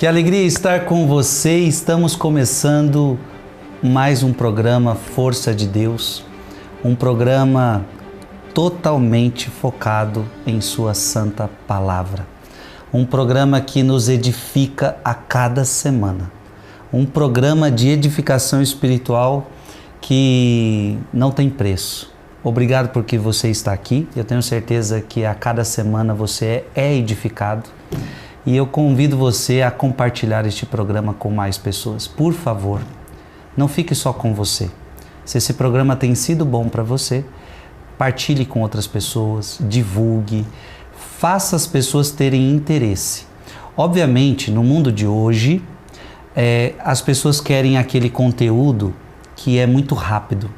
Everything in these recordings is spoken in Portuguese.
Que alegria estar com você. Estamos começando mais um programa Força de Deus, um programa totalmente focado em Sua Santa Palavra, um programa que nos edifica a cada semana, um programa de edificação espiritual que não tem preço. Obrigado porque você está aqui. Eu tenho certeza que a cada semana você é edificado. E eu convido você a compartilhar este programa com mais pessoas. Por favor, não fique só com você. Se esse programa tem sido bom para você, partilhe com outras pessoas, divulgue, faça as pessoas terem interesse. Obviamente, no mundo de hoje, as pessoas querem aquele conteúdo que é muito rápido.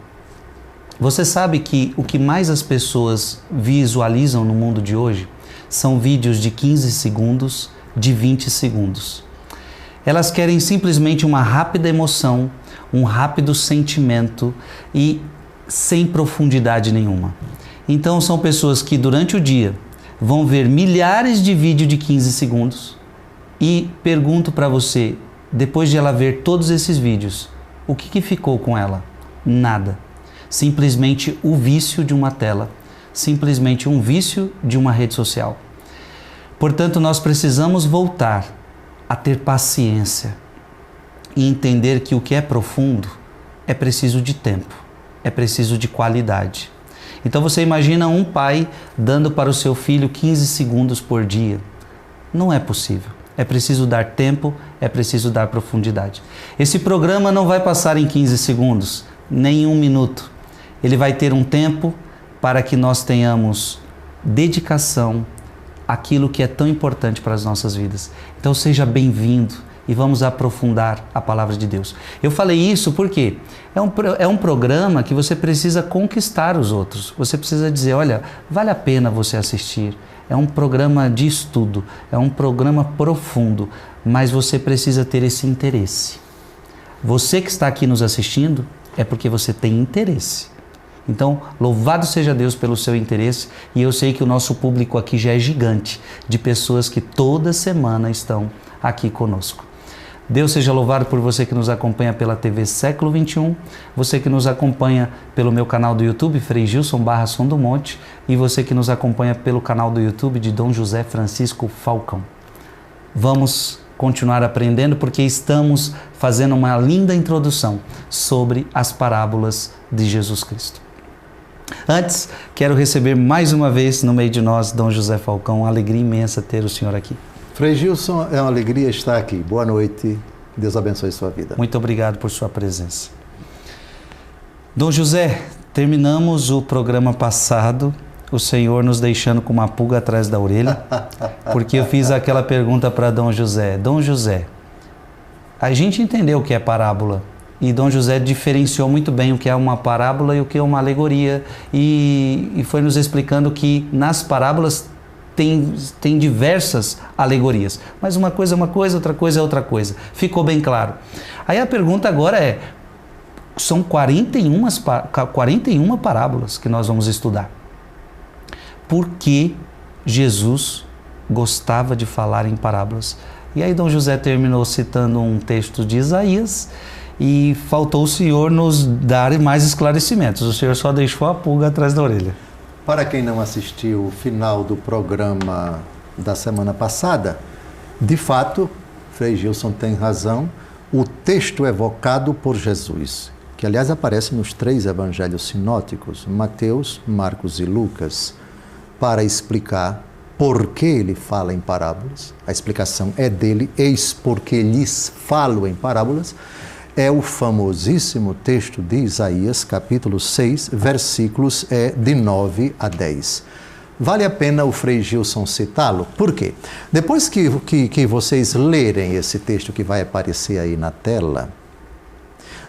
Você sabe que o que mais as pessoas visualizam no mundo de hoje são vídeos de 15 segundos, de 20 segundos. Elas querem simplesmente uma rápida emoção, um rápido sentimento e sem profundidade nenhuma. Então são pessoas que durante o dia vão ver milhares de vídeos de 15 segundos e pergunto para você, depois de ela ver todos esses vídeos, o que ficou com ela? Nada. Simplesmente o vício de uma tela, simplesmente um vício de uma rede social. Portanto, nós precisamos voltar a ter paciência e entender que o que é profundo é preciso de tempo, é preciso de qualidade. Então você imagina um pai dando para o seu filho 15 segundos por dia. Não é possível. É preciso dar tempo, é preciso dar profundidade. Esse programa não vai passar em 15 segundos, nem em 1 minuto. Ele vai ter um tempo para que nós tenhamos dedicação àquilo que é tão importante para as nossas vidas. Então seja bem-vindo e vamos aprofundar a palavra de Deus. Eu falei isso porque é um programa que você precisa conquistar os outros. Você precisa dizer, olha, vale a pena você assistir. É um programa de estudo, é um programa profundo, mas você precisa ter esse interesse. Você que está aqui nos assistindo é porque você tem interesse. Então, louvado seja Deus pelo seu interesse, e eu sei que o nosso público aqui já é gigante, de pessoas que toda semana estão aqui conosco. Deus seja louvado por você que nos acompanha pela TV Século XXI, você que nos acompanha pelo meu canal do YouTube, Frei Gilson / Som do Monte, e você que nos acompanha pelo canal do YouTube de Dom José Francisco Falcão. Vamos continuar aprendendo porque estamos fazendo uma linda introdução sobre as parábolas de Jesus Cristo. Antes, quero receber mais uma vez no meio de nós, Dom José Falcão, uma alegria imensa ter o senhor aqui. Frei Gilson, é uma alegria estar aqui. Boa noite, Deus abençoe sua vida. Muito obrigado por sua presença. Dom José, terminamos o programa passado, o senhor nos deixando com uma pulga atrás da orelha, porque eu fiz aquela pergunta para Dom José. Dom José, a gente entendeu o que é parábola, e Dom José diferenciou muito bem o que é uma parábola e o que é uma alegoria, e foi nos explicando que nas parábolas tem diversas alegorias, mas uma coisa é uma coisa, outra coisa é outra coisa. Ficou bem claro. Aí a pergunta agora é, são 41 parábolas que nós vamos estudar. Por que Jesus gostava de falar em parábolas? E aí Dom José terminou citando um texto de Isaías e faltou o senhor nos dar mais esclarecimentos. O senhor só deixou a pulga atrás da orelha. Para quem não assistiu o final do programa da semana passada, de fato, Frei Gilson tem razão, o texto evocado por Jesus, que aliás aparece nos 3 evangelhos sinóticos, Mateus, Marcos e Lucas, para explicar por que ele fala em parábolas, a explicação é dele, eis porque lhes falo em parábolas, é o famosíssimo texto de Isaías, capítulo 6, versículos de 9 a 10. Vale a pena o Frei Gilson citá-lo? Por quê? Depois que vocês lerem esse texto que vai aparecer aí na tela,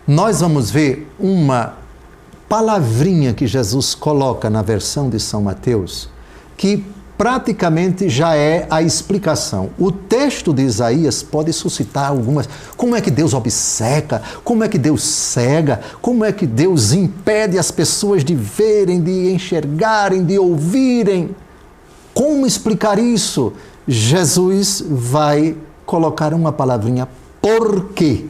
nós vamos ver uma palavrinha que Jesus coloca na versão de São Mateus, que praticamente já é a explicação. O texto de Isaías pode suscitar algumas... Como é que Deus obceca? Como é que Deus cega? Como é que Deus impede as pessoas de verem, de enxergarem, de ouvirem? Como explicar isso? Jesus vai colocar uma palavrinha por quê.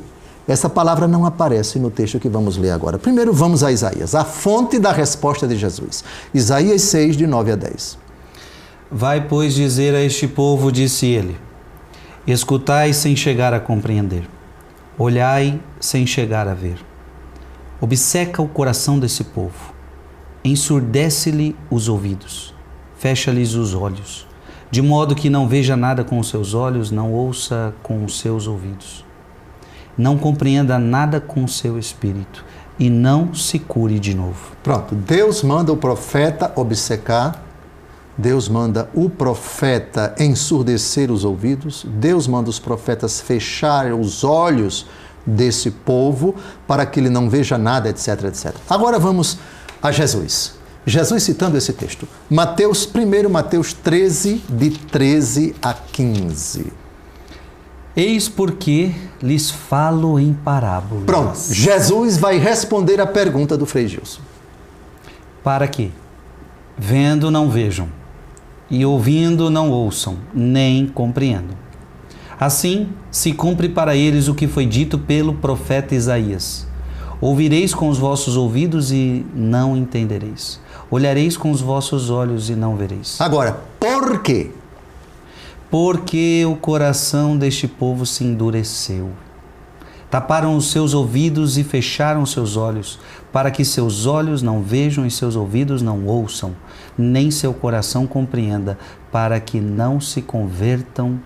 Essa palavra não aparece no texto que vamos ler agora. Primeiro vamos a Isaías, a fonte da resposta de Jesus. Isaías 6, de 9 a 10. Vai, pois, dizer a este povo, disse ele, escutai sem chegar a compreender, olhai sem chegar a ver. Obceca o coração desse povo, ensurdece-lhe os ouvidos, fecha-lhes os olhos, de modo que não veja nada com os seus olhos, não ouça com os seus ouvidos, não compreenda nada com o seu espírito e não se cure de novo. Pronto, Deus manda o profeta obcecar, Deus manda o profeta ensurdecer os ouvidos, Deus manda os profetas fechar os olhos desse povo para que ele não veja nada, etc, etc. Agora vamos a Jesus. Jesus citando esse texto. Mateus 13, de 13 a 15. Eis porque lhes falo em parábolas. Pronto, Jesus vai responder a pergunta do Frei Gilson. Para que, vendo, não vejam, e ouvindo, não ouçam, nem compreendam. Assim, se cumpre para eles o que foi dito pelo profeta Isaías. Ouvireis com os vossos ouvidos e não entendereis. Olhareis com os vossos olhos e não vereis. Agora, por quê? Porque o coração deste povo se endureceu. Taparam os seus ouvidos e fecharam seus olhos, para que seus olhos não vejam e seus ouvidos não ouçam, nem seu coração compreenda, para que não se convertam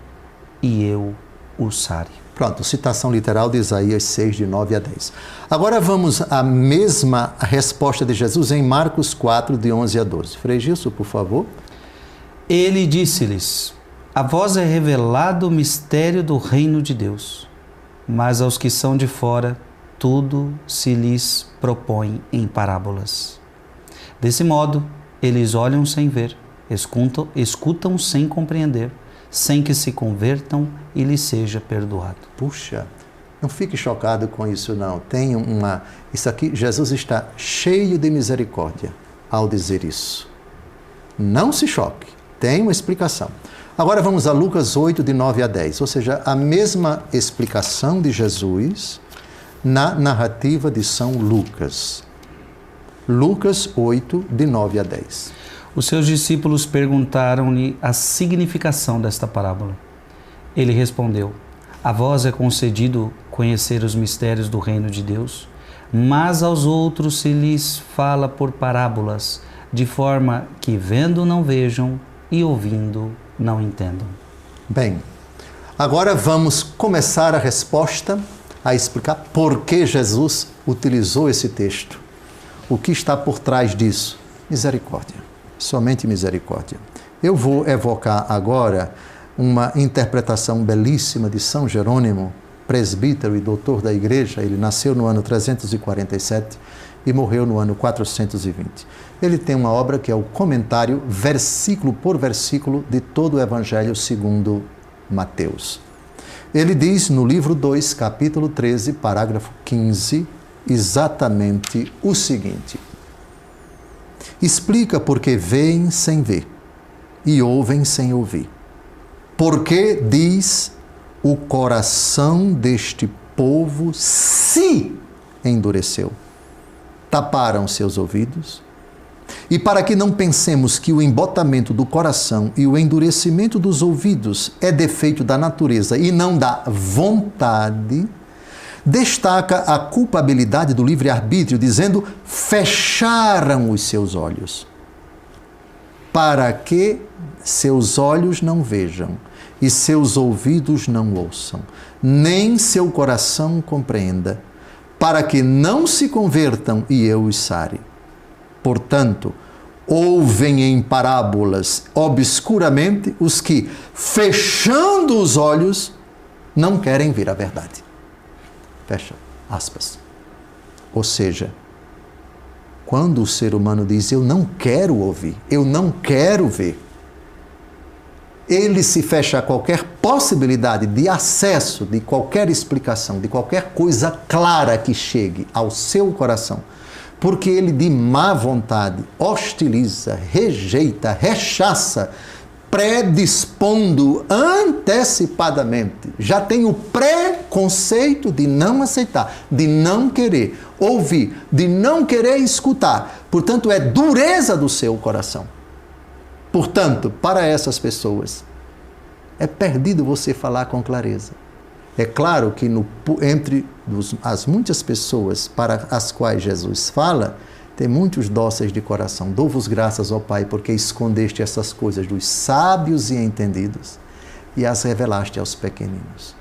e eu os sare. Pronto, citação literal de Isaías 6, de 9 a 10. Agora vamos à mesma resposta de Jesus em Marcos 4, de 11 a 12. Frei Gilson, por favor. Ele disse-lhes, a vós é revelado o mistério do reino de Deus, mas aos que são de fora, tudo se lhes propõe em parábolas. Desse modo, eles olham sem ver, escutam sem compreender, sem que se convertam e lhes seja perdoado. Puxa, não fique chocado com isso não. Isso aqui, Jesus está cheio de misericórdia ao dizer isso. Não se choque, tem uma explicação. Agora vamos a Lucas 8, de 9 a 10, ou seja, a mesma explicação de Jesus na narrativa de São Lucas. Lucas 8, de 9 a 10. Os seus discípulos perguntaram-lhe a significação desta parábola. Ele respondeu, a vós é concedido conhecer os mistérios do reino de Deus, mas aos outros se lhes fala por parábolas, de forma que vendo não vejam e ouvindo não entendam. Bem, agora vamos começar a resposta a explicar por que Jesus utilizou esse texto. O que está por trás disso? Misericórdia, somente misericórdia. Eu vou evocar agora uma interpretação belíssima de São Jerônimo, presbítero e doutor da Igreja. Ele nasceu no ano 347 e morreu no ano 420. Ele tem uma obra que é o comentário, versículo por versículo, de todo o Evangelho segundo Mateus. Ele diz no livro 2, capítulo 13, parágrafo 15, exatamente o seguinte: explica porque veem sem ver e ouvem sem ouvir. Porque, diz, o coração deste povo se endureceu. Taparam seus ouvidos. E para que não pensemos que o embotamento do coração e o endurecimento dos ouvidos é defeito da natureza e não da vontade, destaca a culpabilidade do livre-arbítrio, dizendo, fecharam os seus olhos, para que seus olhos não vejam e seus ouvidos não ouçam, nem seu coração compreenda, para que não se convertam e eu os sare. Portanto, ouvem em parábolas obscuramente os que, fechando os olhos, não querem ver a verdade. Fecha aspas. Ou seja, quando o ser humano diz, eu não quero ouvir, eu não quero ver, ele se fecha a qualquer possibilidade de acesso, de qualquer explicação, de qualquer coisa clara que chegue ao seu coração, porque ele de má vontade hostiliza, rejeita, rechaça predispondo antecipadamente, já tem o preconceito de não aceitar, de não querer ouvir, de não querer escutar. Portanto, é dureza do seu coração. Portanto, para essas pessoas, é perdido você falar com clareza. É claro que entre as muitas pessoas para as quais Jesus fala, tem muitos dóceis de coração. Dou-vos graças, ó Pai, porque escondeste essas coisas dos sábios e entendidos e as revelaste aos pequeninos.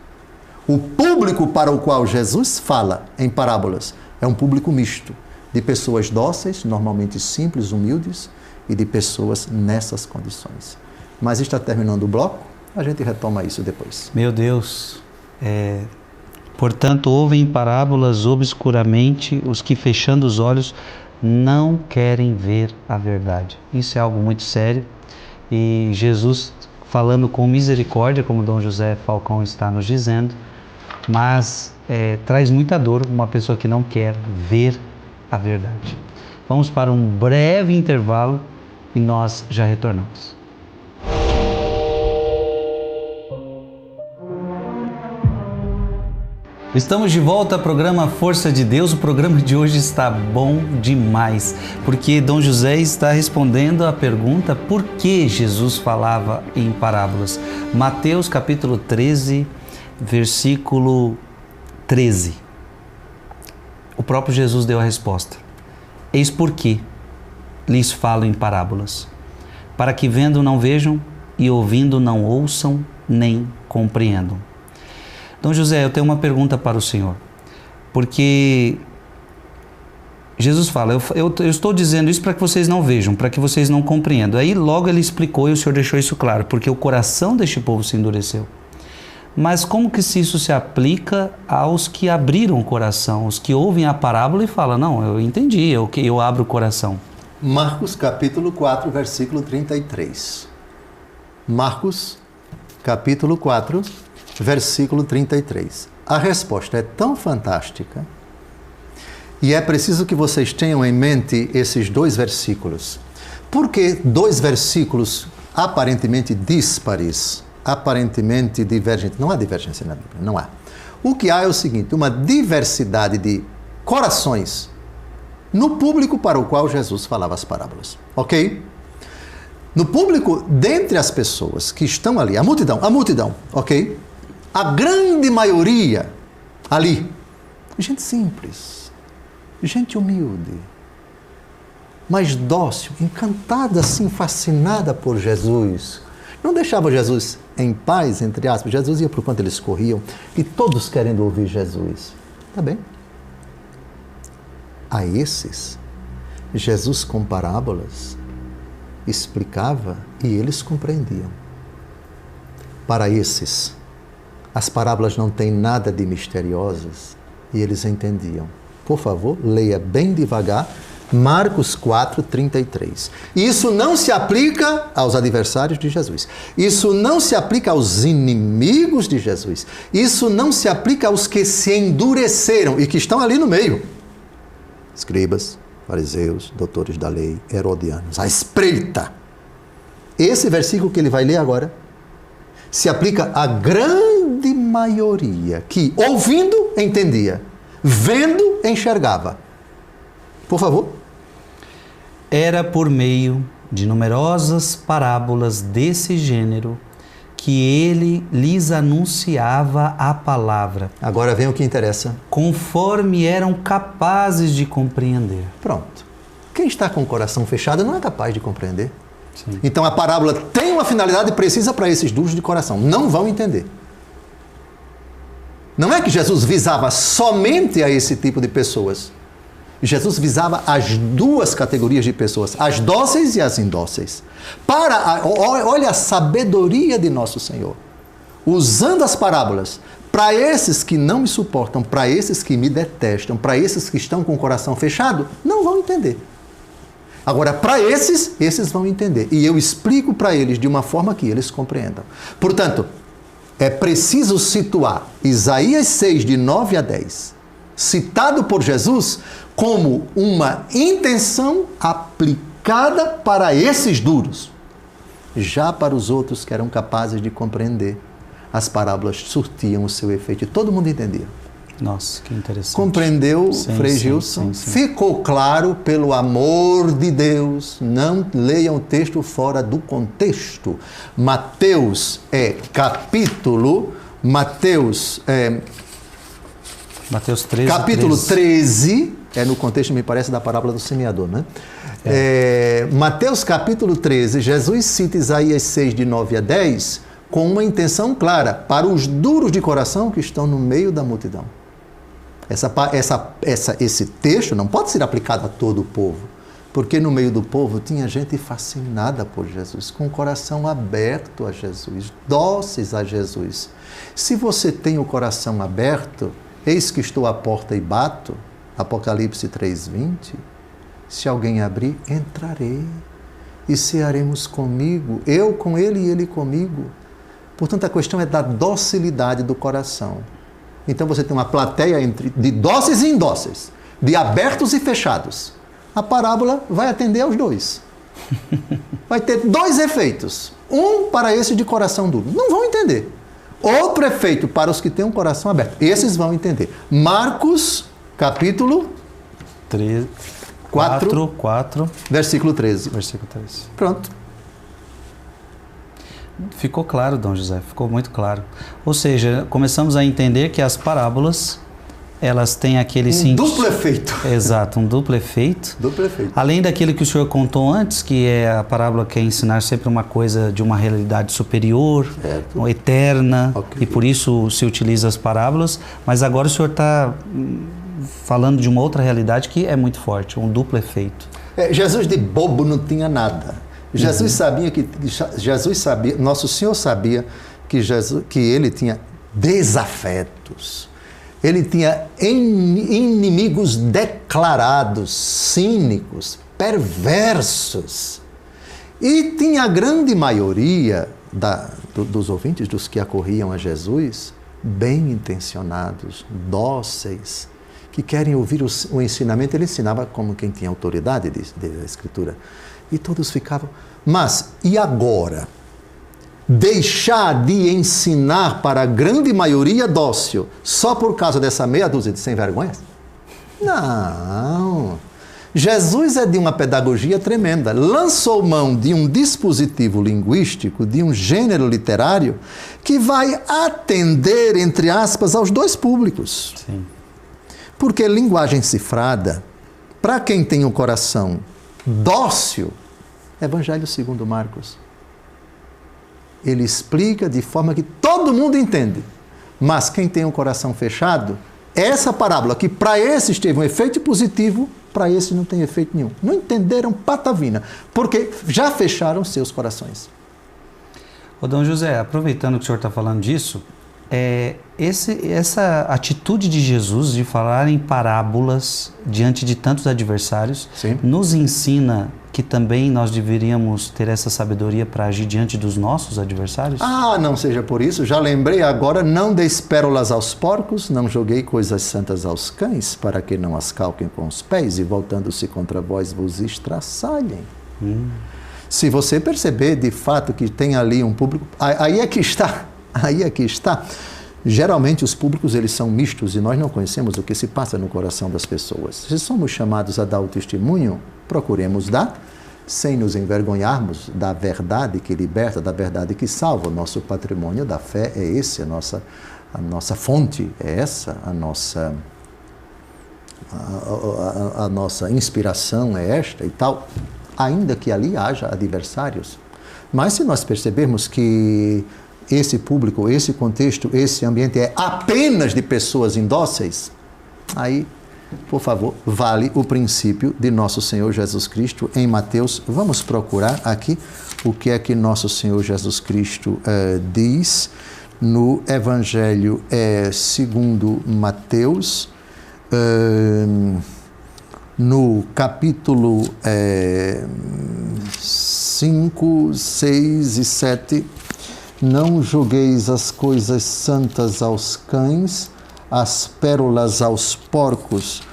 O público para o qual Jesus fala em parábolas é um público misto, de pessoas dóceis, normalmente simples, humildes, e de pessoas nessas condições. Mas está terminando o bloco, a gente retoma isso depois. Meu Deus, portanto, ouvem parábolas obscuramente os que, fechando os olhos, não querem ver a verdade. Isso é algo muito sério. E Jesus, falando com misericórdia, como Dom José Falcão está nos dizendo, mas traz muita dor uma pessoa que não quer ver a verdade. Vamos para um breve intervalo e nós já retornamos. Estamos de volta ao programa Força de Deus. O programa de hoje está bom demais, porque Dom José está respondendo à pergunta por que Jesus falava em parábolas. Mateus capítulo 13, versículo 13. O próprio Jesus deu a resposta. Eis por que lhes falo em parábolas, para que vendo não vejam e ouvindo não ouçam nem compreendam. Dom José, eu tenho uma pergunta para o senhor, porque Jesus fala, eu estou dizendo isso para que vocês não vejam, para que vocês não compreendam. Aí logo ele explicou e o senhor deixou isso claro, porque o coração deste povo se endureceu. Mas como que isso se aplica aos que abriram o coração, os que ouvem a parábola e falam, não, eu entendi, eu abro o coração? Marcos capítulo 4, versículo 33. Marcos capítulo 4, versículo 33. A resposta é tão fantástica e é preciso que vocês tenham em mente esses dois versículos. Por que dois versículos aparentemente díspares, aparentemente divergentes? Não há divergência na Bíblia, não há. O que há é o seguinte, uma diversidade de corações no público para o qual Jesus falava as parábolas, ok? No público, dentre as pessoas que estão ali, a multidão, ok? A grande maioria ali, gente simples, gente humilde, mas dócil, encantada assim, fascinada por Jesus. Não deixava Jesus em paz, entre aspas. Jesus ia por quanto eles corriam e todos querendo ouvir Jesus. Tá bem? A esses, Jesus com parábolas explicava e eles compreendiam. Para esses, as parábolas não têm nada de misteriosas e eles entendiam. Por favor, leia bem devagar Marcos 4, 33. Isso não se aplica aos adversários de Jesus. Isso não se aplica aos inimigos de Jesus. Isso não se aplica aos que se endureceram e que estão ali no meio. Escribas, fariseus, doutores da lei, herodianos. A espreita. Esse versículo que ele vai ler agora se aplica à grande maioria que, ouvindo, entendia, vendo, enxergava. Por favor. Era por meio de numerosas parábolas desse gênero que ele lhes anunciava a palavra. Agora vem o que interessa. Conforme eram capazes de compreender. Pronto. Quem está com o coração fechado não é capaz de compreender. Sim. Então a parábola tem uma finalidade precisa para esses duros de coração. Não vão entender. Não é que Jesus visava somente a esse tipo de pessoas. Jesus visava as duas categorias de pessoas, as dóceis e as indóceis. Olha a sabedoria de nosso Senhor. Usando as parábolas para esses que não me suportam, para esses que me detestam, para esses que estão com o coração fechado, não vão entender. Agora, para esses vão entender. E eu explico para eles de uma forma que eles compreendam. Portanto, é preciso situar Isaías 6, de 9 a 10, citado por Jesus, como uma intenção aplicada para esses duros. Já para os outros que eram capazes de compreender, as parábolas surtiam o seu efeito e todo mundo entendia. Nossa, que interessante. Compreendeu, sim, Frei sim, Gilson? sim. Ficou claro, pelo amor de Deus, não leiam o texto fora do contexto. Mateus Mateus 13. Capítulo 13, no contexto, me parece, da parábola do semeador, né? Mateus capítulo 13, Jesus cita Isaías 6, de 9 a 10, com uma intenção clara, para os duros de coração que estão no meio da multidão. Esse texto não pode ser aplicado a todo o povo, porque no meio do povo tinha gente fascinada por Jesus, com o coração aberto a Jesus, dóceis a Jesus. Se você tem o coração aberto, eis que estou à porta e bato, Apocalipse 3:20, se alguém abrir, entrarei e cearemos comigo, eu com ele e ele comigo. Portanto, a questão é da docilidade do coração. Então você tem uma plateia de dóceis e indóceis, de abertos e fechados. A parábola vai atender aos dois. Vai ter dois efeitos. Um para esse de coração duro. Não vão entender. Outro efeito para os que têm um coração aberto. Esses vão entender. Marcos, capítulo 4, versículo 13. Pronto. Ficou claro, Dom José, ficou muito claro. Ou seja, começamos a entender que as parábolas, elas têm aquele duplo efeito. Exato, um duplo efeito. Duplo efeito. Além daquilo que o senhor contou antes, que a parábola quer ensinar sempre uma coisa de uma realidade superior, eterna, okay. E por isso se utiliza as parábolas, mas agora o senhor está falando de uma outra realidade que é muito forte, um duplo efeito. Jesus de bobo não tinha nada. Jesus sabia, Nosso Senhor sabia que ele tinha desafetos. Ele tinha inimigos declarados, cínicos, perversos. E tinha a grande maioria dos ouvintes, dos que acorriam a Jesus, bem intencionados, dóceis, que querem ouvir o ensinamento. Ele ensinava como quem tinha autoridade da Escritura. E todos ficavam, mas e agora? Deixar de ensinar para a grande maioria dócil só por causa dessa meia dúzia de sem vergonhas? Não. Jesus é de uma pedagogia tremenda. Lançou mão de um dispositivo linguístico, de um gênero literário, que vai atender, entre aspas, aos dois públicos. Sim. Porque linguagem cifrada, para quem tem o coração dócil, Evangelho segundo Marcos. Ele explica de forma que todo mundo entende. Mas quem tem um coração fechado, essa parábola que para esses teve um efeito positivo, para esses não tem efeito nenhum. Não entenderam patavina, porque já fecharam seus corações. Ô Dom José, aproveitando que o senhor está falando disso, essa atitude de Jesus de falar em parábolas diante de tantos adversários, sim, nos ensina que também nós deveríamos ter essa sabedoria para agir diante dos nossos adversários? Não seja por isso, já lembrei agora, não deis pérolas aos porcos, não joguei coisas santas aos cães, para que não as calquem com os pés e voltando-se contra vós vos estraçalhem. Se você perceber de fato que tem ali um público, aí é que está. Geralmente os públicos eles são mistos e nós não conhecemos o que se passa no coração das pessoas. Se somos chamados a dar o testemunho, procuremos dar, sem nos envergonharmos da verdade que liberta, da verdade que salva. O nosso patrimônio da fé é esse, a nossa fonte é essa, a nossa inspiração é esta e tal, ainda que ali haja adversários. Mas se nós percebermos que esse público, esse contexto, esse ambiente é apenas de pessoas indóceis, aí, por favor, vale o princípio de nosso Senhor Jesus Cristo em Mateus. Vamos procurar aqui o que é que nosso Senhor Jesus Cristo diz no Evangelho segundo Mateus, no capítulo 5, 6 e 7. Não jogueis as coisas santas aos cães, as pérolas aos porcos,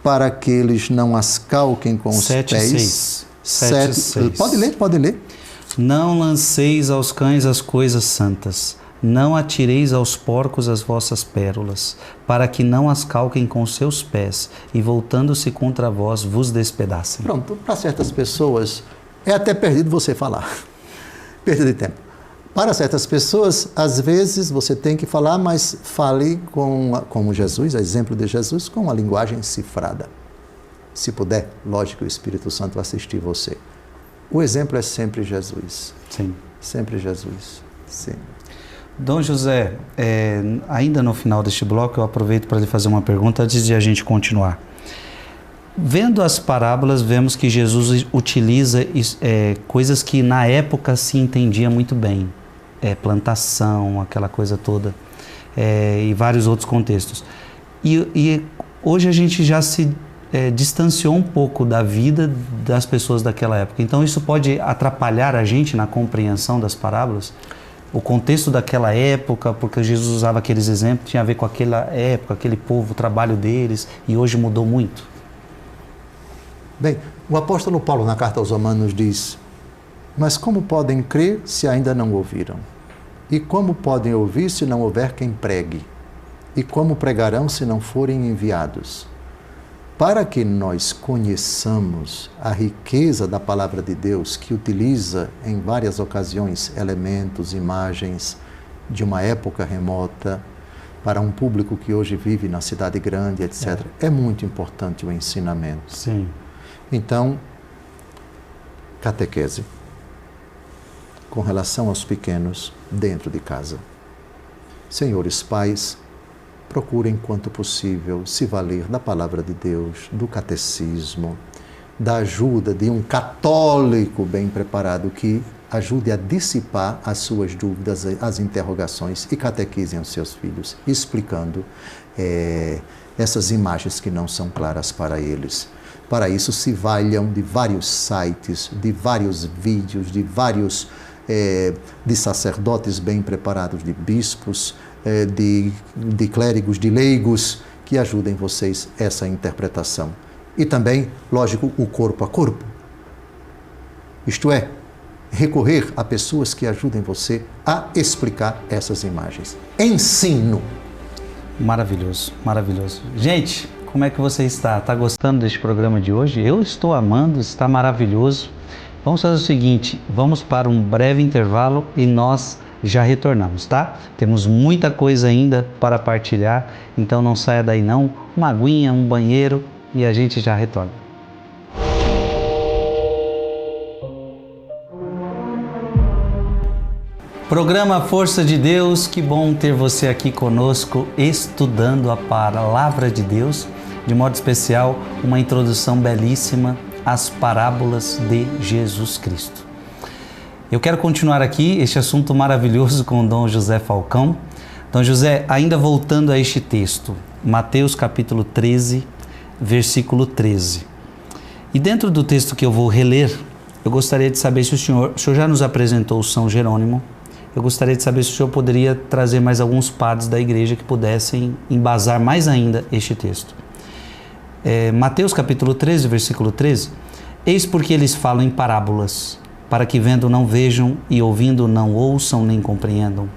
para que eles não as calquem com os 7, pés. 6. 7, 6. Pode ler. Não lanceis aos cães as coisas santas, não atireis aos porcos as vossas pérolas, para que não as calquem com seus pés, e voltando-se contra vós, vos despedacem. Pronto, para certas pessoas é até perdido você falar. Perda de tempo. Para certas pessoas, às vezes você tem que falar, mas fale como Jesus, a exemplo de Jesus, com uma linguagem cifrada. Se puder, lógico, o Espírito Santo assistir você. O exemplo é sempre Jesus. Sim. Sempre Jesus. Sim. Dom José, ainda no final deste bloco, eu aproveito para lhe fazer uma pergunta antes de a gente continuar. Vendo as parábolas, vemos que Jesus utiliza coisas que na época se entendia muito bem. Plantação, aquela coisa toda, e vários outros contextos. E hoje a gente já se distanciou um pouco da vida das pessoas daquela época. Então isso pode atrapalhar a gente na compreensão das parábolas? O contexto daquela época, porque Jesus usava aqueles exemplos, tinha a ver com aquela época, aquele povo, o trabalho deles, e hoje mudou muito. Bem, o apóstolo Paulo na carta aos Romanos diz: mas como podem crer se ainda não ouviram? E como podem ouvir se não houver quem pregue? E como pregarão se não forem enviados? Para que nós conheçamos a riqueza da palavra de Deus, que utiliza em várias ocasiões elementos, imagens de uma época remota, para um público que hoje vive na cidade grande, etc. É muito importante o ensinamento. Sim. Então, catequese com relação aos pequenos dentro de casa. Senhores pais, procurem, quanto possível, se valer da palavra de Deus, do catecismo, da ajuda de um católico bem preparado que ajude a dissipar as suas dúvidas, as interrogações, e catequizem os seus filhos, explicando essas imagens que não são claras para eles. Para isso, se valham de vários sites, de vários vídeos, de sacerdotes bem preparados, de bispos, de clérigos, de leigos, que ajudem vocês essa interpretação. E também, lógico, o corpo a corpo. Isto é, recorrer a pessoas que ajudem você a explicar essas imagens. Ensino. Maravilhoso, maravilhoso. Gente, como é que você está? Está gostando deste programa de hoje? Eu estou amando, está maravilhoso. Vamos fazer o seguinte, vamos para um breve intervalo e nós já retornamos, tá? Temos muita coisa ainda para partilhar, então não saia daí não. Uma aguinha, um banheiro e a gente já retorna. Programa Força de Deus, que bom ter você aqui conosco, estudando a Palavra de Deus, de modo especial, uma introdução belíssima às parábolas de Jesus Cristo. Eu quero continuar aqui este assunto maravilhoso com o Dom José Falcão. Dom José, ainda voltando a este texto, Mateus capítulo 13, versículo 13. E dentro do texto que eu vou reler, eu gostaria de saber se o senhor já nos apresentou São Jerônimo. Eu gostaria de saber se o senhor poderia trazer mais alguns padres da igreja que pudessem embasar mais ainda este texto. Mateus capítulo 13, versículo 13. Eis porque eles falam em parábolas, para que vendo não vejam e ouvindo não ouçam nem compreendam.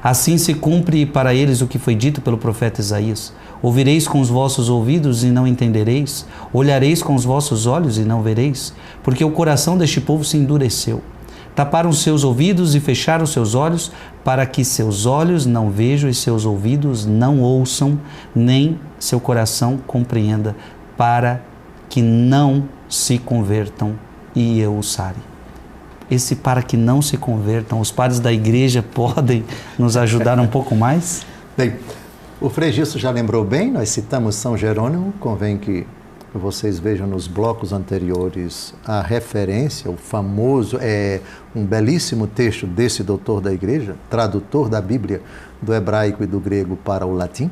Assim se cumpre para eles o que foi dito pelo profeta Isaías. Ouvireis com os vossos ouvidos e não entendereis, olhareis com os vossos olhos e não vereis, porque o coração deste povo se endureceu. Taparam seus ouvidos e fecharam seus olhos, para que seus olhos não vejam e seus ouvidos não ouçam, nem seu coração compreenda, para que não se convertam e eu os sare. Esse para que não se convertam, os padres da igreja podem nos ajudar um pouco mais? Bem, o Frei Gilson já lembrou bem, nós citamos São Jerônimo, convém que vocês vejam nos blocos anteriores a referência, o famoso, um belíssimo texto desse doutor da igreja, tradutor da Bíblia do hebraico e do grego para o latim.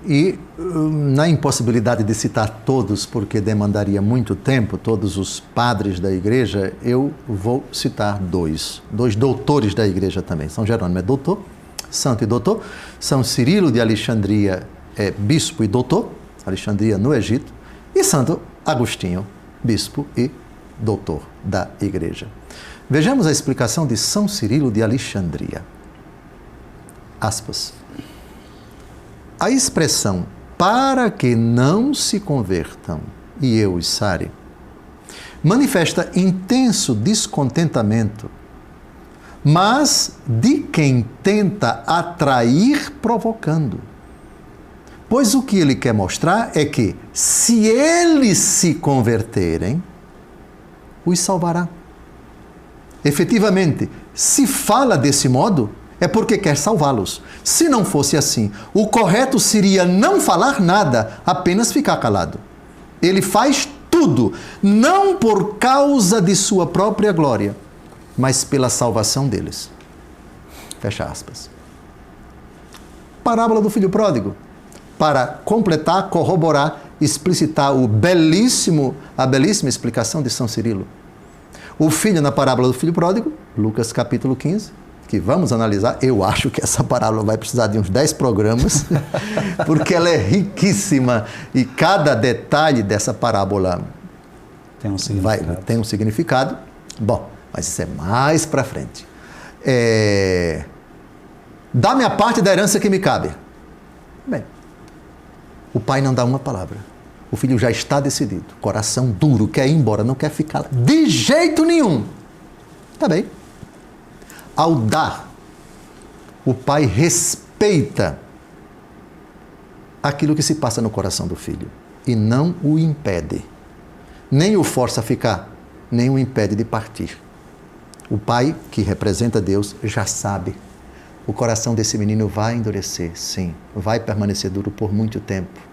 E na impossibilidade de citar todos, porque demandaria muito tempo, todos os padres da igreja, eu vou citar dois doutores da igreja também. São Jerônimo é doutor, santo e doutor. São Cirilo de Alexandria é bispo e doutor, Alexandria no Egito. E Santo Agostinho, bispo e doutor da igreja. Vejamos a explicação de São Cirilo de Alexandria. Aspas. A expressão para que não se convertam, e eu os sare, manifesta intenso descontentamento, mas de quem tenta atrair provocando. Pois o que ele quer mostrar é que, se eles se converterem, os salvará. Efetivamente, se fala desse modo, é porque quer salvá-los. Se não fosse assim, o correto seria não falar nada, apenas ficar calado. Ele faz tudo, não por causa de sua própria glória, mas pela salvação deles. Fecha aspas. Parábola do filho pródigo. Para completar, corroborar, explicitar a belíssima explicação de São Cirilo. O filho na parábola do filho pródigo, Lucas capítulo 15, que vamos analisar. Eu acho que essa parábola vai precisar de uns 10 programas, porque ela é riquíssima e cada detalhe dessa parábola tem um significado. Bom, mas isso é mais para frente. Dá-me a parte da herança que me cabe. Bem, o pai não dá uma palavra. O filho já está decidido, coração duro, quer ir embora, não quer ficar lá de jeito nenhum. Tá bem. Ao dar, o pai respeita aquilo que se passa no coração do filho e não o impede. Nem o força a ficar, nem o impede de partir. O pai, que representa Deus, já sabe. O coração desse menino vai endurecer, sim. Vai permanecer duro por muito tempo.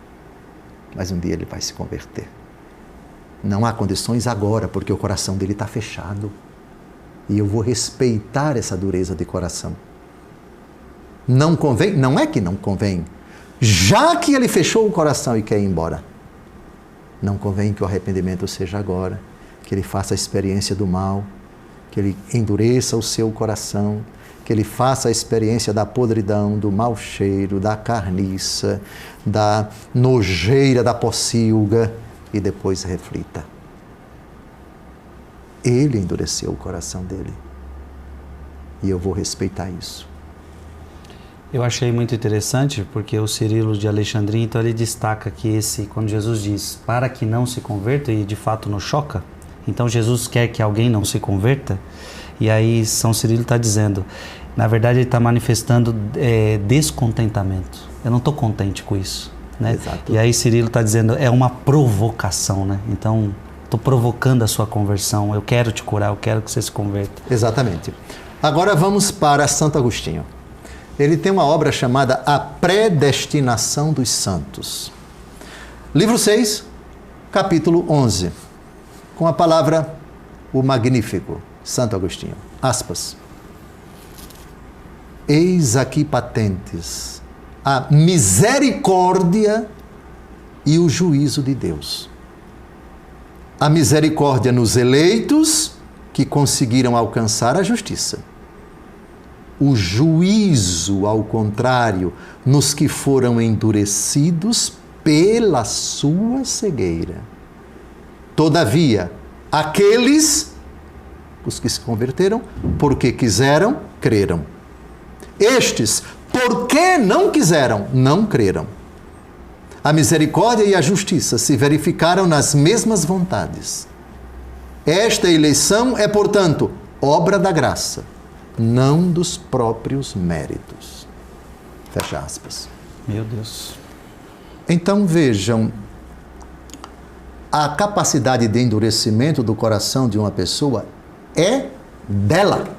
Mas um dia ele vai se converter. Não há condições agora, porque o coração dele está fechado. E eu vou respeitar essa dureza de coração. Não convém? Não é que não convém. Já que ele fechou o coração e quer ir embora, não convém que o arrependimento seja agora, que ele faça a experiência do mal, que ele endureça o seu coração, que ele faça a experiência da podridão, do mau cheiro, da carniça, da nojeira, da pocilga, e depois reflita. Ele endureceu o coração dele. E eu vou respeitar isso. Eu achei muito interessante, porque o Cirilo de Alexandria, então ele destaca que quando Jesus diz, para que não se converta, e de fato nos choca, então Jesus quer que alguém não se converta, e aí São Cirilo está dizendo, na verdade ele está manifestando descontentamento. Eu não estou contente com isso. Né? Exato. E aí Cirilo está dizendo, é uma provocação, né? Então, estou provocando a sua conversão, eu quero te curar, eu quero que você se converta. Exatamente. Agora vamos para Santo Agostinho. Ele tem uma obra chamada A Predestinação dos Santos. Livro 6, capítulo 11. Com a palavra o Magnífico, Santo Agostinho. Aspas. Eis aqui patentes a misericórdia e o juízo de Deus. A misericórdia nos eleitos que conseguiram alcançar a justiça. O juízo, ao contrário, nos que foram endurecidos pela sua cegueira. Todavia, aqueles, os que se converteram, porque quiseram, creram. Estes, porque não quiseram, não creram. A misericórdia e a justiça se verificaram nas mesmas vontades. Esta eleição é, portanto, obra da graça, não dos próprios méritos. Fecha aspas. Meu Deus. Então vejam, a capacidade de endurecimento do coração de uma pessoa é dela.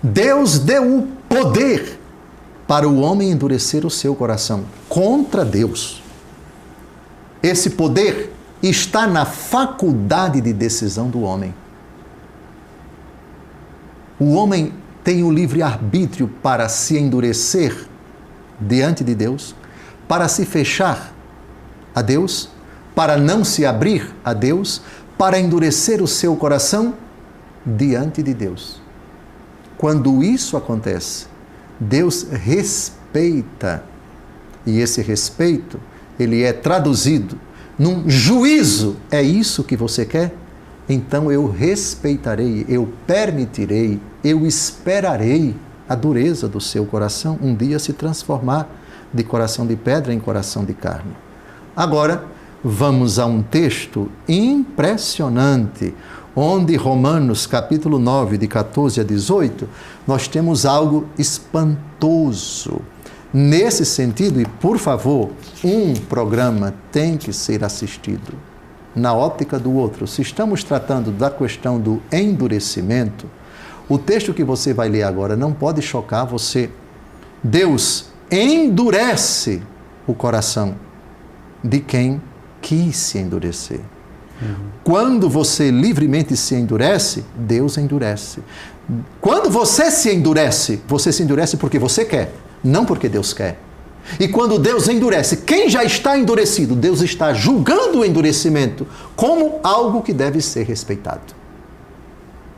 Deus deu o poder para o homem endurecer o seu coração contra Deus. Esse poder está na faculdade de decisão do homem. O homem tem o livre-arbítrio para se endurecer diante de Deus, para se fechar a Deus, para não se abrir a Deus, para endurecer o seu coração diante de Deus. Quando isso acontece, Deus respeita, e esse respeito, ele é traduzido num juízo. É isso que você quer? então eu respeitarei, eu permitirei, eu esperarei a dureza do seu coração um dia se transformar de coração de pedra em coração de carne. Agora, vamos a um texto impressionante, onde Romanos capítulo 9, de 14 a 18, nós temos algo espantoso. Nesse sentido, e por favor, um programa tem que ser assistido na ótica do outro. Se estamos tratando da questão do endurecimento, o texto que você vai ler agora não pode chocar você. Deus endurece o coração de quem quis se endurecer. Quando você livremente se endurece, Deus endurece. Quando você se endurece porque você quer, não porque Deus quer. E quando Deus endurece, quem já está endurecido, Deus está julgando o endurecimento como algo que deve ser respeitado.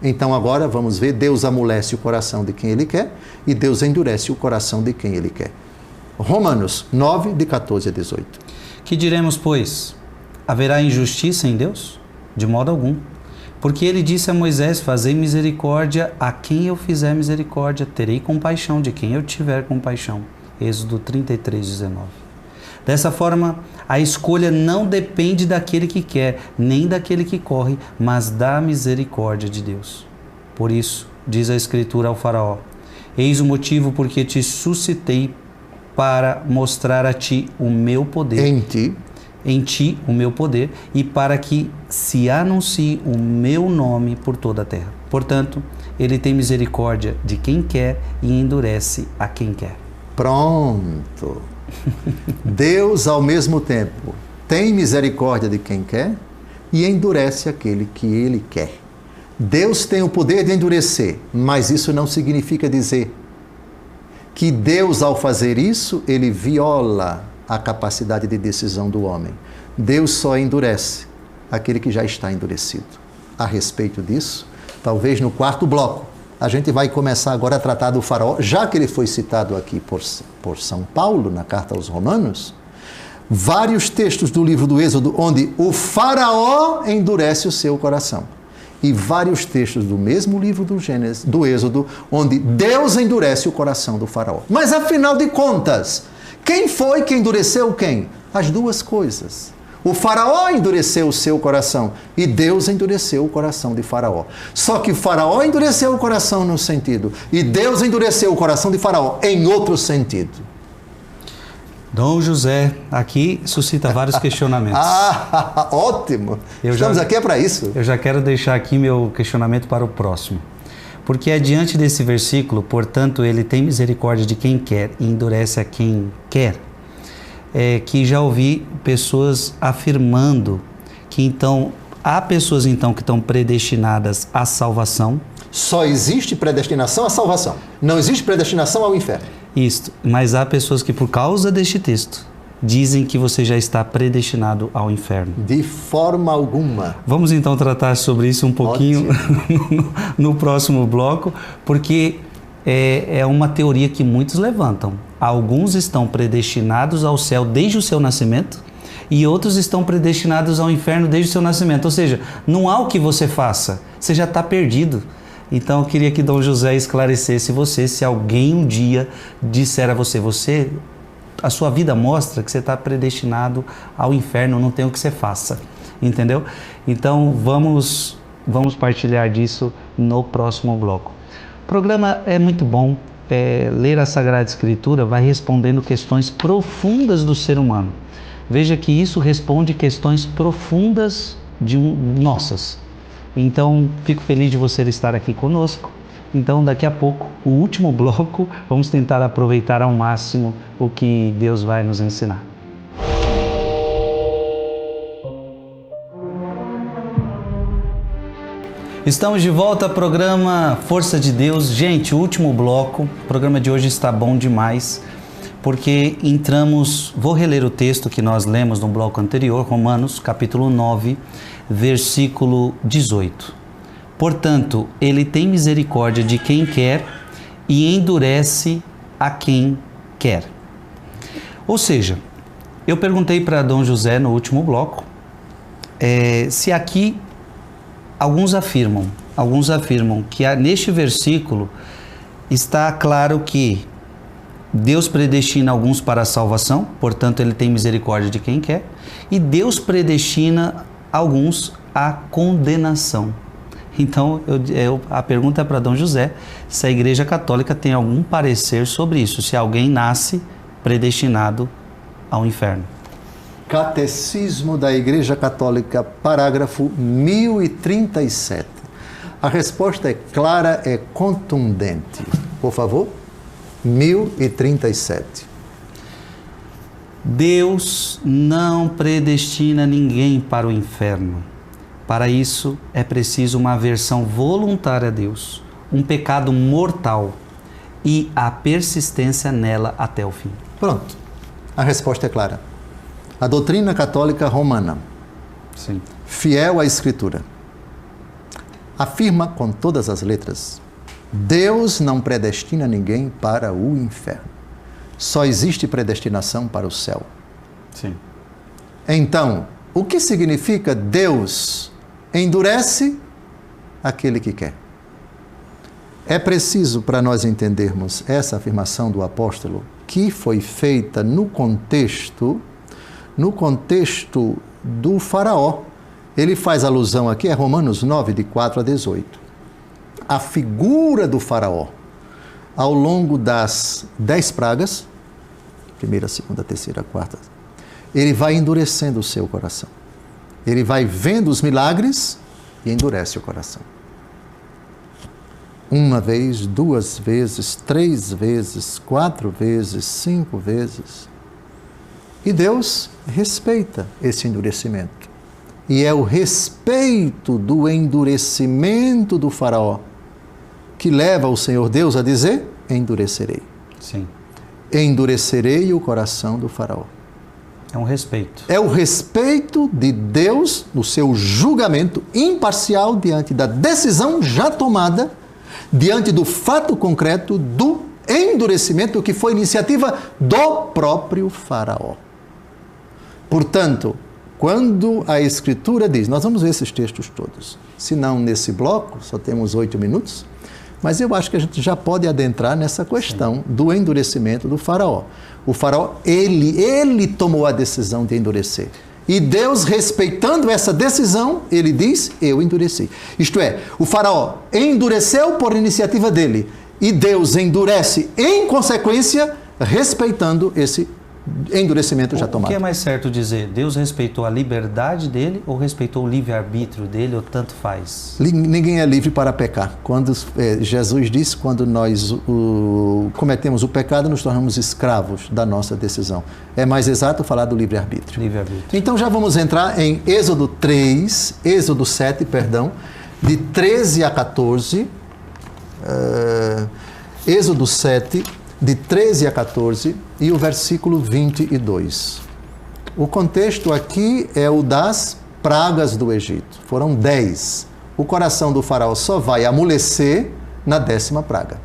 Então agora vamos ver, Deus amolece o coração de quem Ele quer e Deus endurece o coração de quem Ele quer. Romanos 9, de 14 a 18. Que diremos, pois? Haverá injustiça em Deus? De modo algum. Porque ele disse a Moisés, fazei misericórdia a quem eu fizer misericórdia, terei compaixão de quem eu tiver compaixão. Êxodo 33, 19. Dessa forma, a escolha não depende daquele que quer, nem daquele que corre, mas da misericórdia de Deus. Por isso, diz a Escritura ao faraó, eis o motivo porque te suscitei para mostrar a ti o meu poder. Em ti o meu poder, e para que se anuncie o meu nome por toda a terra. Portanto, ele tem misericórdia de quem quer e endurece a quem quer. Pronto. Deus, ao mesmo tempo, tem misericórdia de quem quer e endurece aquele que Ele quer. Deus tem o poder de endurecer, mas isso não significa dizer que Deus, ao fazer isso, Ele viola a capacidade de decisão do homem. Deus só endurece aquele que já está endurecido. A respeito disso, talvez no quarto bloco, a gente vai começar agora a tratar do faraó, já que ele foi citado aqui por São Paulo, na carta aos Romanos, vários textos do livro do Êxodo, onde o faraó endurece o seu coração. E vários textos do mesmo livro do Êxodo, onde Deus endurece o coração do faraó. Mas, afinal de contas, quem foi que endureceu quem? As duas coisas. O faraó endureceu o seu coração e Deus endureceu o coração de faraó. Só que o faraó endureceu o coração num sentido e Deus endureceu o coração de faraó em outro sentido. Dom José aqui suscita vários questionamentos. Ótimo! Estamos aqui para isso. Eu já quero deixar aqui meu questionamento para o próximo. Porque adiante desse versículo, portanto, ele tem misericórdia de quem quer e endurece a quem quer, que já ouvi pessoas afirmando que então, há pessoas então que estão predestinadas à salvação. Só existe predestinação à salvação, não existe predestinação ao inferno. Isso, mas há pessoas que por causa deste texto dizem que você já está predestinado ao inferno. De forma alguma. Vamos então tratar sobre isso um pouquinho no próximo bloco, porque é uma teoria que muitos levantam. Alguns estão predestinados ao céu desde o seu nascimento e outros estão predestinados ao inferno desde o seu nascimento. Ou seja, não há o que você faça, você já está perdido. Então eu queria que Dom José esclarecesse você, se alguém um dia disser a você, a sua vida mostra que você está predestinado ao inferno, não tem o que você faça, entendeu? Então vamos partilhar disso no próximo bloco. O programa é muito bom, ler a Sagrada Escritura vai respondendo questões profundas do ser humano. Veja que isso responde questões profundas nossas. Então, fico feliz de você estar aqui conosco. Então, daqui a pouco, o último bloco, vamos tentar aproveitar ao máximo o que Deus vai nos ensinar. Estamos de volta ao programa Força de Deus. Gente, o último bloco, o programa de hoje está bom demais, porque vou reler o texto que nós lemos no bloco anterior, Romanos, capítulo 9, versículo 18. Portanto, ele tem misericórdia de quem quer e endurece a quem quer. Ou seja, eu perguntei para Dom José no último bloco se aqui alguns afirmam que neste versículo está claro que Deus predestina alguns para a salvação, portanto ele tem misericórdia de quem quer, e Deus predestina alguns à condenação. Então a pergunta é para Dom José se a Igreja Católica tem algum parecer sobre isso, se alguém nasce predestinado ao inferno. Catecismo da Igreja Católica, parágrafo 1037. A resposta é clara, é contundente. Por favor, 1037. Deus não predestina ninguém para o inferno. Para isso é preciso uma aversão voluntária a Deus, um pecado mortal e a persistência nela até o fim. Pronto, a resposta é clara. A doutrina católica romana, Sim. fiel à Escritura, afirma com todas as letras: Deus não predestina ninguém para o inferno. Só existe predestinação para o céu. Sim. Então, o que significa Deus endurece aquele que quer? É preciso, para nós entendermos essa afirmação do apóstolo, que foi feita no contexto do faraó. Ele faz alusão aqui a Romanos 9, de 4 a 18. A figura do faraó, ao longo das 10 pragas, primeira, segunda, terceira, quarta, ele vai endurecendo o seu coração. Ele vai vendo os milagres e endurece o coração. Uma vez, 2 vezes, 3 vezes, 4 vezes, 5 vezes. E Deus respeita esse endurecimento. E é o respeito do endurecimento do faraó que leva o Senhor Deus a dizer: endurecerei. Sim. Endurecerei o coração do faraó. É um respeito. É o respeito de Deus no seu julgamento imparcial diante da decisão já tomada, diante do fato concreto do endurecimento que foi iniciativa do próprio faraó. Portanto, quando a Escritura diz, nós vamos ver esses textos todos, se não nesse bloco, só temos 8 minutos, mas eu acho que a gente já pode adentrar nessa questão do endurecimento do faraó. O faraó, ele tomou a decisão de endurecer. E Deus, respeitando essa decisão, ele diz: eu endureci. Isto é, o faraó endureceu por iniciativa dele. E Deus endurece em consequência, respeitando esse endurecimento já tomado. O que é mais certo dizer? Deus respeitou a liberdade dele ou respeitou o livre-arbítrio dele, ou tanto faz? Ninguém é livre para pecar. Quando Jesus disse, quando nós cometemos o pecado, nos tornamos escravos da nossa decisão. É mais exato falar do livre-arbítrio. Livre-arbítrio. Então já vamos entrar em Êxodo 7, de 13 a 14. Êxodo 7, de 13 a 14, e o versículo 22. O contexto aqui é o das pragas do Egito. Foram 10. O coração do faraó só vai amolecer na 10ª praga.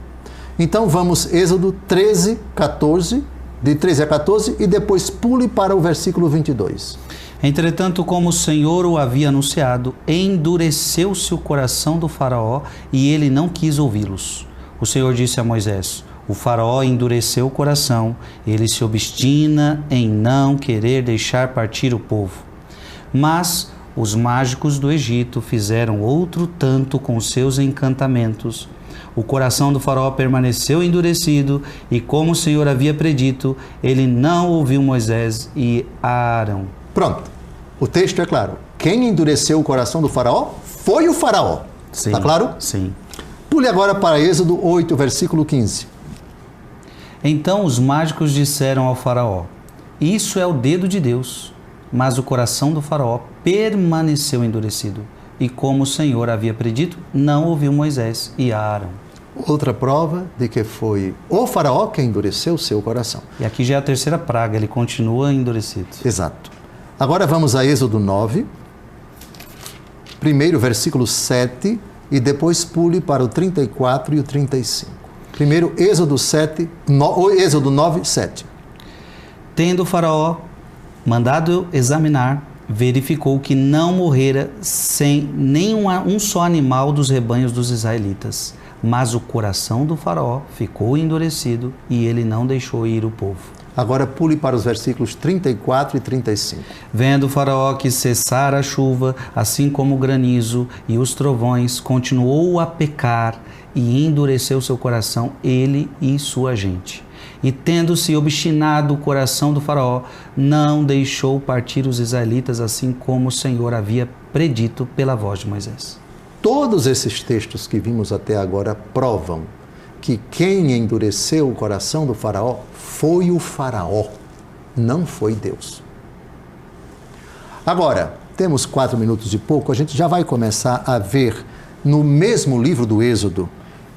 Então vamos, Êxodo 13, 14, de 13 a 14, e depois pule para o versículo 22. Entretanto, como o Senhor o havia anunciado, endureceu-se o coração do faraó e ele não quis ouvi-los. O Senhor disse a Moisés: o faraó endureceu o coração, ele se obstina em não querer deixar partir o povo. Mas os mágicos do Egito fizeram outro tanto com seus encantamentos. O coração do faraó permaneceu endurecido e, como o Senhor havia predito, ele não ouviu Moisés e Arão. Pronto, o texto é claro. Quem endureceu o coração do faraó foi o faraó. Sim, está claro? Sim. Pule agora para Êxodo 8, versículo 15. Então os mágicos disseram ao faraó: isso é o dedo de Deus. Mas o coração do faraó permaneceu endurecido. E como o Senhor havia predito, não ouviu Moisés e Arão. Outra prova de que foi o faraó que endureceu o seu coração. E aqui já é a 3ª praga, ele continua endurecido. Exato. Agora vamos a Êxodo 9, primeiro versículo 7, e depois pule para o 34 e o 35. Primeiro, Êxodo 9, 7. Tendo o faraó mandado examinar verificou que não morrera sem nenhum um só animal dos rebanhos dos israelitas. Mas o coração do faraó ficou endurecido e ele não deixou ir o povo. Agora pule para os versículos 34 e 35. Vendo o faraó que cessara a chuva, assim como o granizo e os trovões, continuou a pecar e endureceu seu coração, ele e sua gente. E tendo-se obstinado o coração do faraó, não deixou partir os israelitas, assim como o Senhor havia predito pela voz de Moisés. Todos esses textos que vimos até agora provam que quem endureceu o coração do faraó foi o faraó, não foi Deus. Agora, temos 4 minutos e pouco, a gente já vai começar a ver no mesmo livro do Êxodo,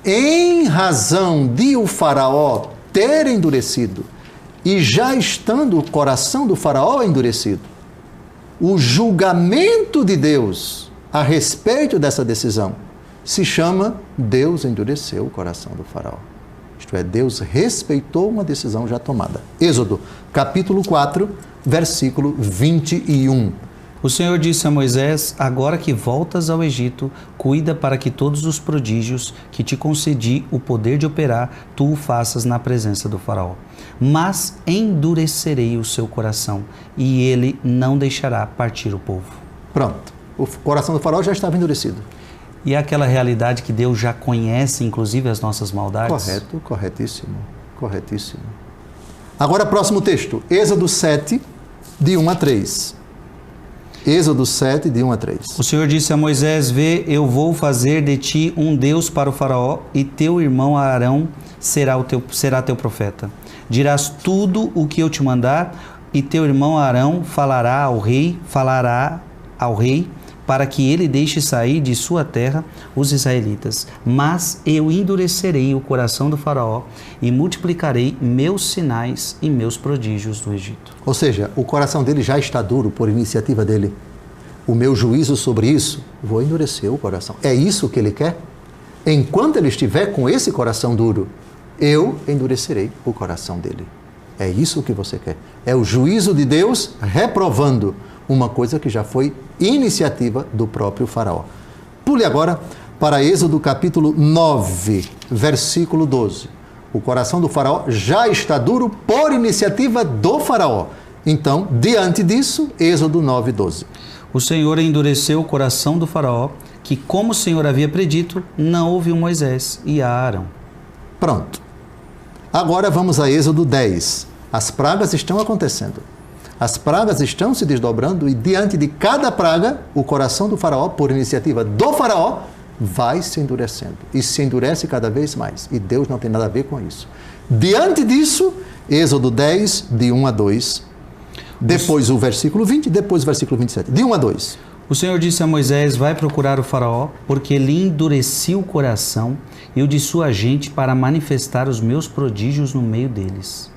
em razão de o faraó ter endurecido e já estando o coração do faraó endurecido, o julgamento de Deus a respeito dessa decisão se chama Deus endureceu o coração do faraó. Isto é, Deus respeitou uma decisão já tomada. Êxodo, capítulo 4, versículo 21. O Senhor disse a Moisés: agora que voltas ao Egito, cuida para que todos os prodígios que te concedi o poder de operar, tu o faças na presença do faraó. Mas endurecerei o seu coração, e ele não deixará partir o povo. Pronto. O coração do faraó já estava endurecido. E é aquela realidade que Deus já conhece, inclusive, as nossas maldades? Correto, corretíssimo, corretíssimo. Agora, próximo texto, Êxodo 7, de 1 a 3. Êxodo 7, de 1 a 3. O Senhor disse a Moisés: vê, eu vou fazer de ti um Deus para o faraó, e teu irmão Arão será teu profeta. Dirás tudo o que eu te mandar, e teu irmão Arão falará ao rei, para que ele deixe sair de sua terra os israelitas. Mas eu endurecerei o coração do faraó e multiplicarei meus sinais e meus prodígios no Egito. Ou seja, o coração dele já está duro por iniciativa dele. O meu juízo sobre isso, vou endurecer o coração. É isso que ele quer? Enquanto ele estiver com esse coração duro, eu endurecerei o coração dele. É isso que você quer. É o juízo de Deus reprovando uma coisa que já foi iniciativa do próprio faraó. Pule agora para Êxodo capítulo 9, versículo 12. O coração do faraó já está duro por iniciativa do faraó. Então, diante disso, Êxodo 9, 12. O Senhor endureceu o coração do faraó, que, como o Senhor havia predito, não ouviu Moisés e a Arão. Pronto. Agora vamos a Êxodo 10. As pragas estão acontecendo. As pragas estão se desdobrando e diante de cada praga, o coração do faraó, por iniciativa do faraó, vai se endurecendo. E se endurece cada vez mais. E Deus não tem nada a ver com isso. Diante disso, Êxodo 10, de 1 a 2. Depois o versículo 20, depois o versículo 27. De 1 a 2. O Senhor disse a Moisés: vai procurar o faraó, porque lhe endureci o coração e o de sua gente para manifestar os meus prodígios no meio deles,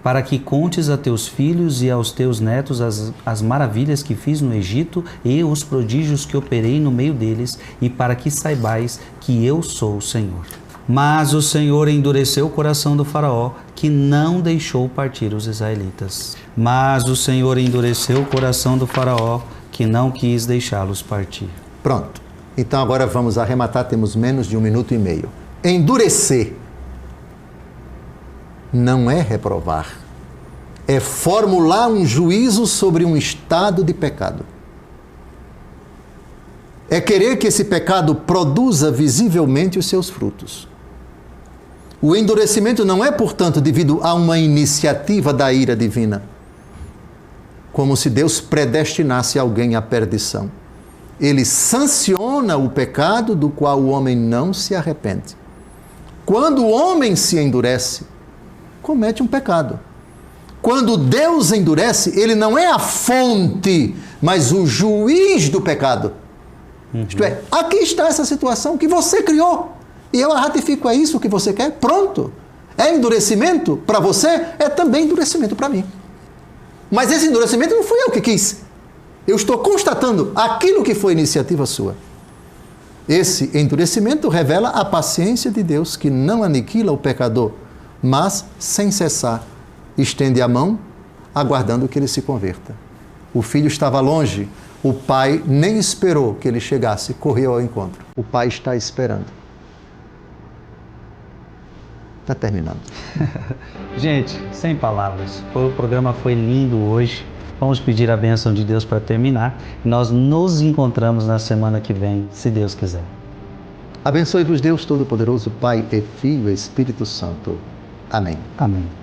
para que contes a teus filhos e aos teus netos as maravilhas que fiz no Egito e os prodígios que operei no meio deles, e para que saibais que eu sou o Senhor. Mas o Senhor endureceu o coração do faraó, que não deixou partir os israelitas. Mas o Senhor endureceu o coração do faraó, que não quis deixá-los partir. Pronto. Então agora vamos arrematar, temos menos de 1 minuto e meio. Endurecer não é reprovar, é formular um juízo sobre um estado de pecado. É querer que esse pecado produza visivelmente os seus frutos. O endurecimento não é, portanto, devido a uma iniciativa da ira divina, como se Deus predestinasse alguém à perdição. Ele sanciona o pecado do qual o homem não se arrepende. Quando o homem se endurece, comete um pecado. Quando Deus endurece, ele não é a fonte, mas o juiz do pecado. Isto é, aqui está essa situação que você criou. E eu a ratifico, é isso que você quer? Pronto. É endurecimento para você, é também endurecimento para mim. Mas esse endurecimento não fui eu que quis. Eu estou constatando aquilo que foi iniciativa sua. Esse endurecimento revela a paciência de Deus, que não aniquila o pecador, mas, sem cessar, estende a mão, aguardando que ele se converta. O filho estava longe, o pai nem esperou que ele chegasse, correu ao encontro. O pai está esperando. Está terminando. Gente, sem palavras. O programa foi lindo hoje. Vamos pedir a bênção de Deus para terminar. Nós nos encontramos na semana que vem, se Deus quiser. Abençoe-vos Deus Todo-Poderoso, Pai e Filho e Espírito Santo. Amém. Amém.